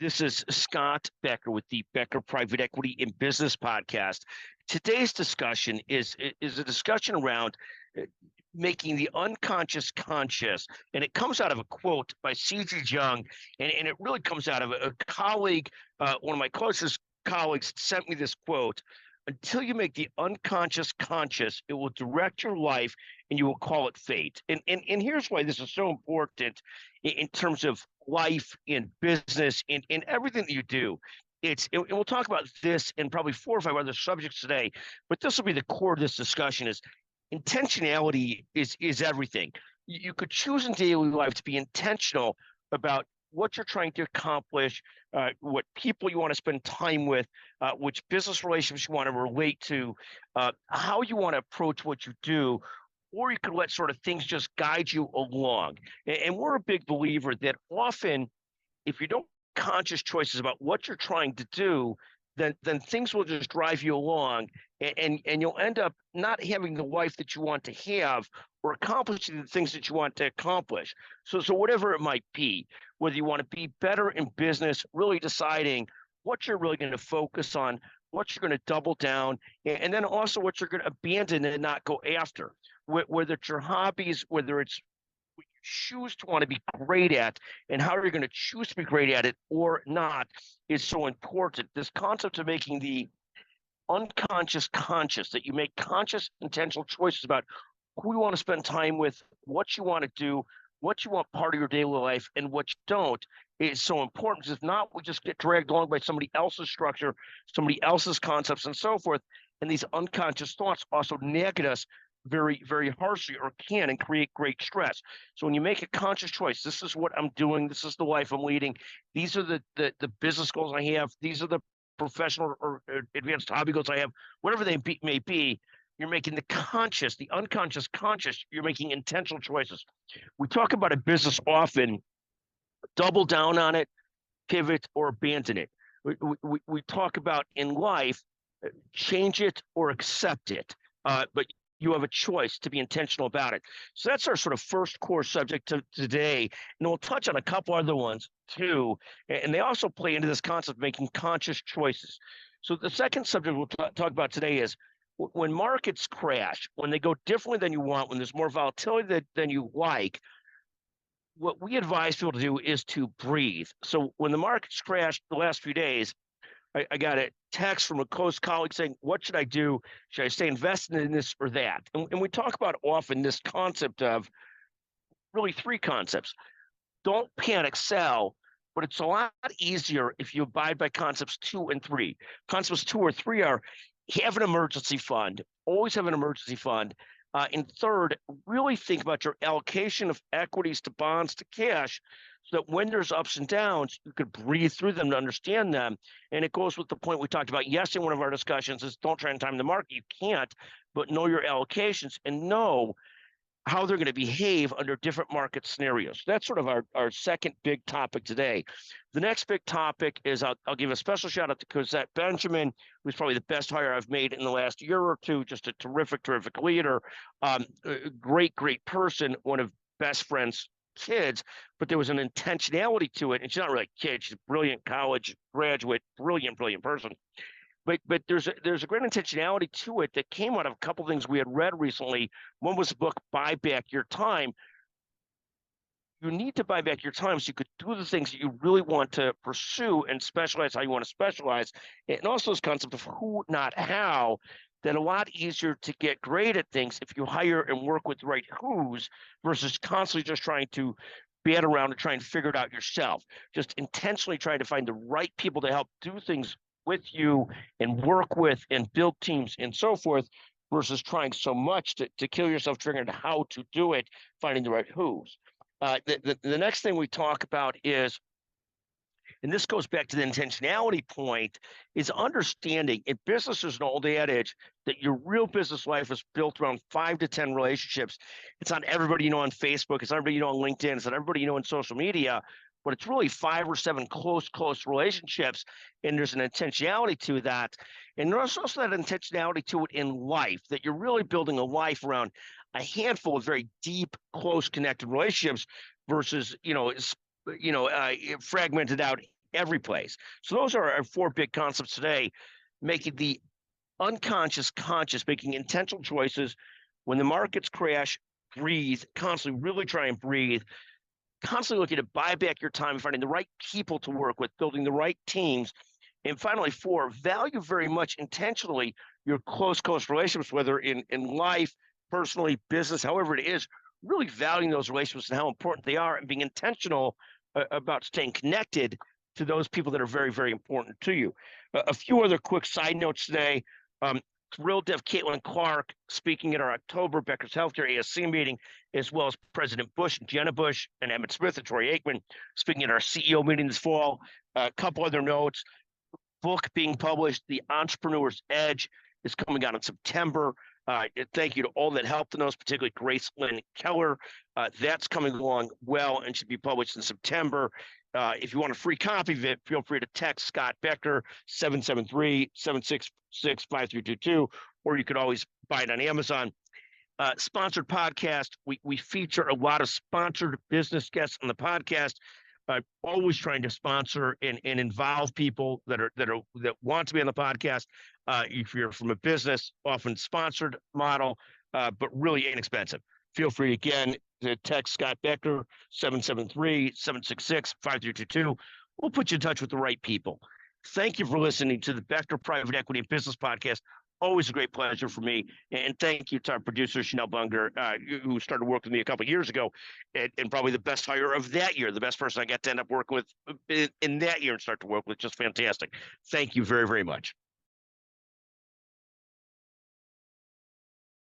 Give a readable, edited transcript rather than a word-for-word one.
This is Scott Becker with the Becker Private Equity in Business podcast. Today's discussion is a discussion around making the unconscious conscious, and it comes out of a quote by C.G. Jung, and it really comes out of a colleague, one of my closest colleagues sent me this quote. Until you make the unconscious conscious, it will direct your life and you will call it fate. And here's why this is so important in terms of life, in business, in everything that you do. And we'll talk about this and probably 4 or 5 other subjects today, but this will be the core of this discussion is intentionality is everything. You could choose in daily life to be intentional about what you're trying to accomplish, what people you want to spend time with, which business relationships you want to relate to, how you want to approach what you do, or you could let sort of things just guide you along. And we're a big believer that often, if you don't make conscious choices about what you're trying to do, then things will just drive you along, and you'll end up not having the life that you want to have or accomplishing the things that you want to accomplish. So whatever it might be, whether you want to be better in business, really deciding what you're really going to focus on, what you're going to double down, and then also what you're going to abandon and not go after, whether it's your hobbies, whether it's what you choose to want to be great at, and how you're going to choose to be great at it or not is so important. This concept of making the unconscious conscious, that you make conscious, intentional choices about who you want to spend time with, what you want to do, what you want part of your daily life, and what you don't, is so important. Because if not, we just get dragged along by somebody else's structure, somebody else's concepts, and so forth. And these unconscious thoughts also nag at us very, very harshly, or can, and create great stress. So when you make a conscious choice, this is what I'm doing, this is the life I'm leading, these are the business goals I have, these are the professional or advanced hobby goals I have, whatever they may be, you're making the conscious, the unconscious conscious, you're making intentional choices. We talk about a business often, double down on it, pivot, or abandon it. We talk about in life, change it or accept it. But you have a choice to be intentional about it. So that's our sort of first core subject today. And we'll touch on a couple other ones too. And they also play into this concept of making conscious choices. So the second subject we'll talk about today is when markets crash, when they go differently than you want, when there's more volatility than you like, what we advise people to do is to breathe. So when the markets crashed the last few days, I got a text from a close colleague saying, what should I do? Should I stay invested in this or that? And we talk about often this concept of really 3 concepts. Don't panic, sell, but it's a lot easier if you abide by concepts 2 and 3. Concepts 2 or 3 are have an emergency fund, always have an emergency fund. And third, really think about your allocation of equities to bonds to cash, so that when there's ups and downs, you could breathe through them to understand them. And it goes with the point we talked about yesterday in one of our discussions is don't try and time the market. You can't, but know your allocations and know how they're going to behave under different market scenarios. That's sort of our second big topic today. The next big topic is I'll give a special shout out to Cosette Benjamin, who's probably the best hire I've made in the last year or two. Just a terrific leader, a great person, one of best friends' kids, but there was an intentionality to it. And she's not really a kid, she's a brilliant college graduate, brilliant person. But there's a great intentionality to it that came out of a couple of things we had read recently. One was the book Buy Back Your Time. You need to buy back your time so you could do the things that you really want to pursue and specialize how you want to specialize. And also this concept of who, not how, that a lot easier to get great at things if you hire and work with the right who's versus constantly just trying to bat around and try and figure it out yourself. Just intentionally trying to find the right people to help do things with you and work with and build teams and so forth, versus trying so much to kill yourself figuring out how to do it, finding the right who's. The next thing we talk about is, and this goes back to the intentionality point, is understanding in business there's an old adage that your real business life is built around 5 to 10 relationships. It's not everybody you know on Facebook, it's not everybody you know on LinkedIn, it's not everybody you know on social media, but it's really 5 or 7 close relationships, and there's an intentionality to that. And there's also that intentionality to it in life, that you're really building a life around a handful of very deep, close, connected relationships versus, fragmented out every place. So those are our four big concepts today, making the unconscious conscious, making intentional choices. When the markets crash, breathe, constantly really try and breathe, constantly looking to buy back your time, finding the right people to work with, building the right teams. And finally, four, value very much intentionally your close relationships, whether in life, personally, business, however it is, really valuing those relationships and how important they are and being intentional about staying connected to those people that are very, very important to you. A few other quick side notes today. Um, Thrilled to have Caitlin Clark speaking at our October Becker's Healthcare ASC meeting, as well as President Bush, Jenna Bush, and Emmett Smith and Troy Aikman speaking at our CEO meeting this fall. A couple other notes. Book being published, The Entrepreneur's Edge, is coming out in September. Thank you to all that helped in those, particularly Grace Lynn Keller. That's coming along well and should be published in September. If you want a free copy of it, feel free to text Scott Becker, 773-766-5322, or you could always buy it on Amazon. Sponsored podcast. We feature a lot of sponsored business guests on the podcast. Always trying to sponsor and involve people that want to be on the podcast. If you're from a business, often sponsored model, but really inexpensive. Feel free again to text Scott Becker, 773-766-5322. We'll put you in touch with the right people. Thank you for listening to the Becker Private Equity and Business Podcast. Always a great pleasure for me. And thank you to our producer, Chanel Bunger, who started working with me a couple of years ago, and probably the best hire of that year, the best person I got to end up working with in that year and start to work with. Just fantastic. Thank you very, very much.